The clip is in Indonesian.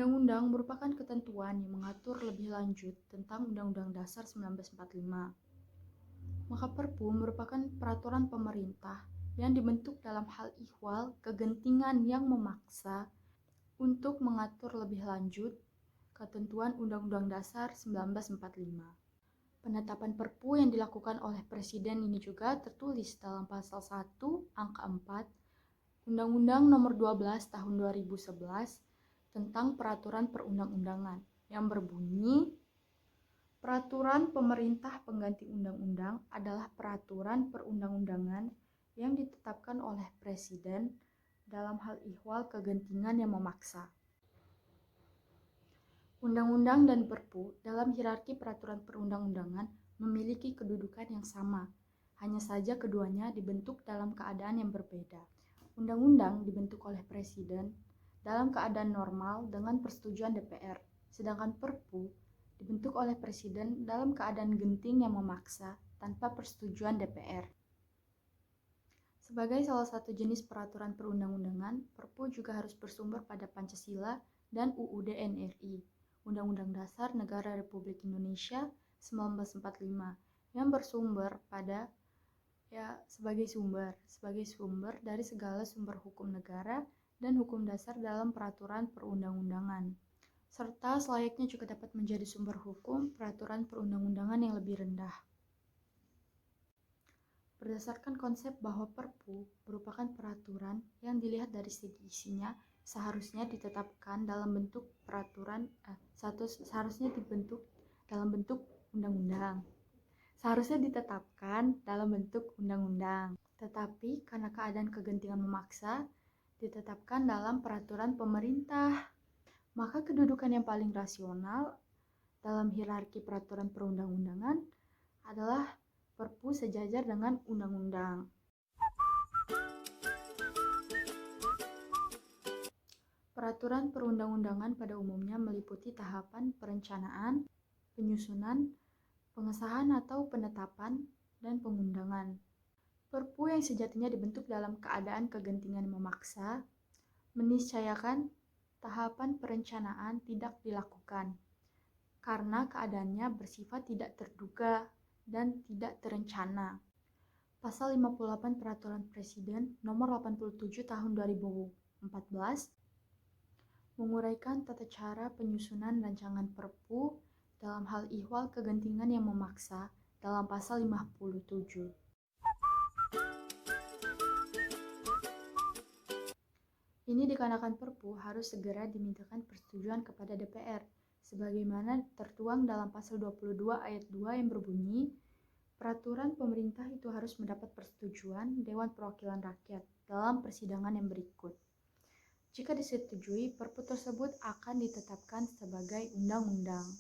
Undang-undang merupakan ketentuan yang mengatur lebih lanjut tentang Undang-Undang Dasar 1945. Maka Perpu merupakan peraturan pemerintah yang dibentuk dalam hal ihwal kegentingan yang memaksa untuk mengatur lebih lanjut ketentuan Undang-Undang Dasar 1945. Penetapan Perpu yang dilakukan oleh Presiden ini juga tertulis dalam pasal 1 angka 4 Undang-Undang Nomor 12 Tahun 2011 tentang Peraturan Perundang-undangan yang berbunyi, peraturan pemerintah pengganti undang-undang adalah peraturan perundang-undangan yang ditetapkan oleh Presiden dalam hal ihwal kegentingan yang memaksa. Undang-undang dan Perpu dalam hierarki peraturan perundang-undangan memiliki kedudukan yang sama, hanya saja keduanya dibentuk dalam keadaan yang berbeda. Undang-undang dibentuk oleh Presiden dalam keadaan normal dengan persetujuan DPR, sedangkan Perpu dibentuk oleh Presiden dalam keadaan genting yang memaksa tanpa persetujuan DPR. Sebagai salah satu jenis peraturan perundang-undangan, Perpu juga harus bersumber pada Pancasila dan UUD NRI, Undang-Undang Dasar Negara Republik Indonesia 1945, yang bersumber pada sebagai sumber dari segala sumber hukum negara dan hukum dasar dalam peraturan perundang-undangan, serta selayaknya juga dapat menjadi sumber hukum peraturan perundang-undangan yang lebih rendah. Berdasarkan konsep bahwa Perpu merupakan peraturan yang dilihat dari segi isinya seharusnya ditetapkan dalam bentuk peraturan seharusnya dibentuk dalam bentuk undang-undang. Seharusnya ditetapkan dalam bentuk undang-undang, tetapi karena keadaan kegentingan memaksa ditetapkan dalam peraturan pemerintah. Maka kedudukan yang paling rasional dalam hierarki peraturan perundang-undangan adalah Perpu sejajar dengan undang-undang. Peraturan perundang-undangan pada umumnya meliputi tahapan perencanaan, penyusunan, pengesahan atau penetapan, dan pengundangan. Perpu yang sejatinya dibentuk dalam keadaan kegentingan memaksa meniscayakan tahapan perencanaan tidak dilakukan karena keadaannya bersifat tidak terduga dan tidak terencana. Pasal 58 Peraturan Presiden Nomor 87 Tahun 2014 menguraikan tata cara penyusunan rancangan Perpu dalam hal ihwal kegentingan yang memaksa dalam pasal 57. Ini dikarenakan Perpu harus segera dimintakan persetujuan kepada DPR, sebagaimana tertuang dalam pasal 22 ayat 2 yang berbunyi, peraturan pemerintah itu harus mendapat persetujuan Dewan Perwakilan Rakyat dalam persidangan yang berikut. Jika disetujui, Perpu tersebut akan ditetapkan sebagai undang-undang.